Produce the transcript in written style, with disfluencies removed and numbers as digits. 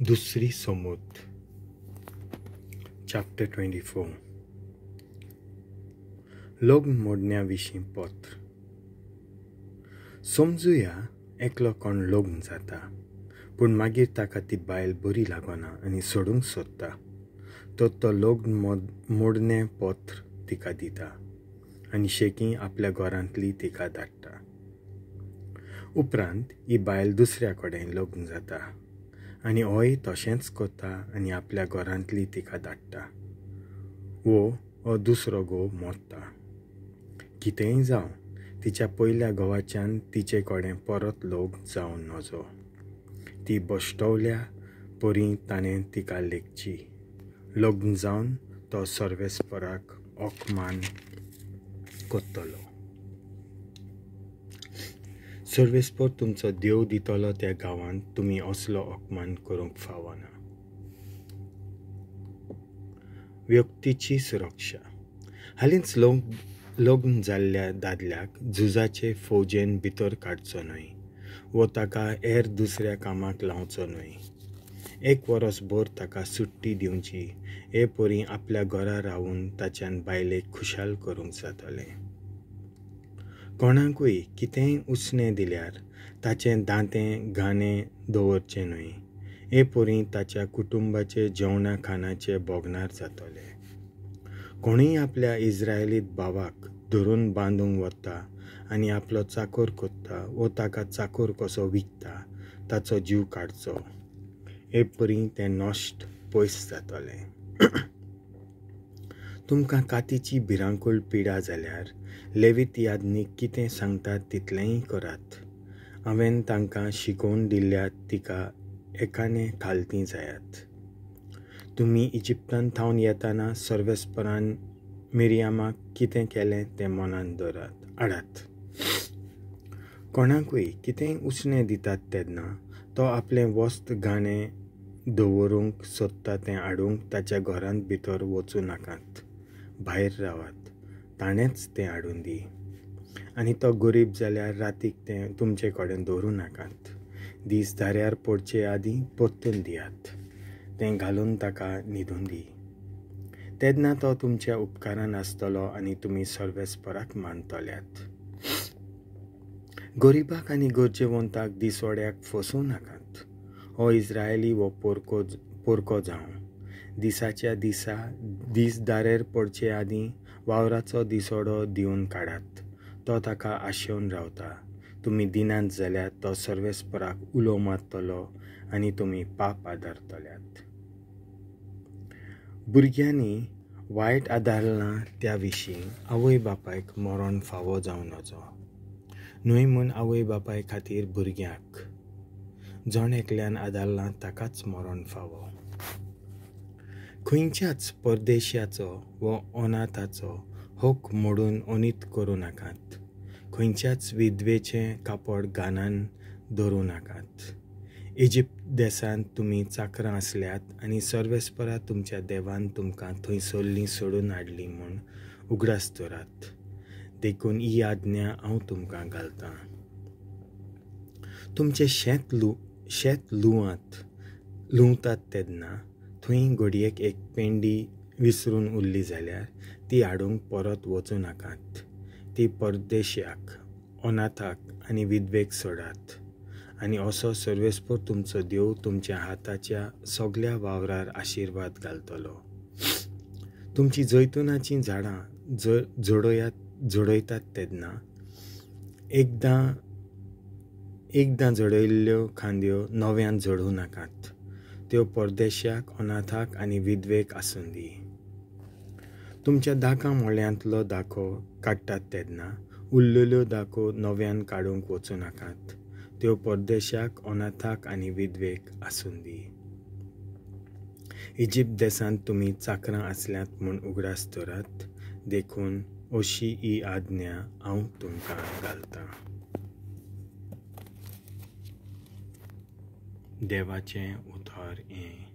दुसरी समूत चॅप्टर 24 लग्न मोडण्याविशीं पत्र. समजुया एकलो कोण लग्न जाता पूण मागीर ताका ती बायल बरी लागना आनी सोडूंक सोदता, तो लग्न मोडणें पत्र तिका दिता आनी शेकी आपल्या घरांतली तिका धाडटा. उपरांत ही बायल दुसऱ्या कडेन लग्न जाता आनी होय तशेंच करता आनी आपल्या घरांतली तिका धाडटा. हो दुसरो घोव मोडटा. कितेंय जावं, तिच्या पयल्या घोवाच्यान तिचे कडेन परत लग्न जावं नजो. ती बश्टवल्या परी ताणें तिका लेखची. लग्न जावन तो सर्वेस्पराक ओकमान कोत्तलो. सर्वेस्पर तुमचो देव दितलो त्या गांवांत तुमी असलो ओकमान करूंक फावना. व्यक्तीची सुरक्षा. हालींच लग्न जाल्ल्या दादल्याक झुजाचे फौजेन भितर काडचो न्हय वो ताका हेर दुसऱ्या कामाक लावचो न्हय. 1 वर्सभर ताका सुट्टी दिवची. हे परी आपल्या घरा रावून ताच्यान बायलेक खुशाल करूंक जातलें. कोणाकूय कितेंय उसणें दिल्यार ताचें दांतें घाणें दवरचें न्हय. हे परी ताच्या कुटुंबाचे जेवणा खाणाचे बोगनार जातले. कोणीय आपल्या इस्रायलीत भावाक धरून बांदूंक वता आनी आपलो चाकर कोत्ता वो ताका चाकर कसो विकता ताचो जीव काडचो. हे परी तें नश्ट पयस जातलें. तुमकां कातीची भिरांकूळ पिडा जाल्यार लेवीत यादनीक कितें सांगतात तितलेंय करात. हांवें तांकां शिकोवन दिल्ल्यात तिका एकाने खालती जायात. तुमी इजिप्तांत थावन येताना सर्वेस्परान मिरियामाक कितें केलें तें मनान हाडात. कोणाकूय कितेंय उसणें दितात तेन्ना तो आपलें वस्त घाणें दवरूंक सोदता तें हाडूंक ताच्या घरांत भितर वचूं नाकात. भायर रावात. ताणेंच तें हाडून दी. आनी तो गरीब जाल्यार रातीक तें तुमचे कडेन दवरूं नाकात. दीस धाऱ्यार पडचे आदीं परतून दियात. तें घालून ताका न्हिदून दी. तेन्ना तो तुमच्या उपकारान आसतलो आनी तुमी सर्वेस्पराक मानतल्यात. गरीबाक आनी गरजेवंताक दिसवड्याक फसूं नाकात. हो इस्रायली वो पोरको जावं. दिसाच्या दिसा दीस धारेर पडचे आदीं वावराचो दिसवडो दिवन काडात. तो ताका आशेवन रावता. तुमी दिनांत जाल्यार तो सर्वेस्पराक उलो मारतलो आनी तुमी पाप आदारतल्यात. भुरग्यांनी वायट आदारलां त्या विशीं आवय बापायक मरण फावो जावं नजो. न्हय म्हूण आवय बापाय खातीर भुरग्याक जण एकल्यान आदारलां ताकाच मरण फावो. खंयच्याच परदेशाचो वो अनाथाचो हक मोडून अनीत करूं नाकात. खंयच्याच विधवेचें कापड गानान धरूं नाकात. इजिप्त देशांत तुमी चाकरां आसल्यात आनी सर्वेस्परा तुमच्या देवान तुमकां थंयसरलीं सोडून हाडलीं म्हूण उगडास दवरात. देखून ही आज्ञा हांव तुमकां घालतां. तुमचें शेत लुंवतात तेन्ना थंय घडयेक एक पेंडी विसरून उरली जाल्यार ती हाडूंक परत वचूं नाकात. ती परदेशाक, अनाथाक आनी विधवेक सोडात. आनी असो सर्वेस्पर तुमचो देव तुमच्या हाताच्या सगल्या वावरार आशिर्वाद घालतलो. तुमची जैतुनाचीं झाडां झडयतात तेन्ना एकदां झडयल्ल्यो खांद्यो नव्यान झडूं नाकात. त्यो परदेशाक, अनाथाक आनी विधवेक आसूं दी. तुमच्या दाकां मोळ्यांतलो दाखो काडटात तेन्ना उरलेल्यो दाखो नव्यान काडूंक वचूं नाकात. त्यो परदेशाक, अनाथाक आनी विधवेक आसूं दी. इजिप्त देशांत तुमी चाकरां आसल्यात म्हूण उगडास दवरात. देखून अशी ही आज्ञा हांव तुमकां घालतां. देवाचें उतर हें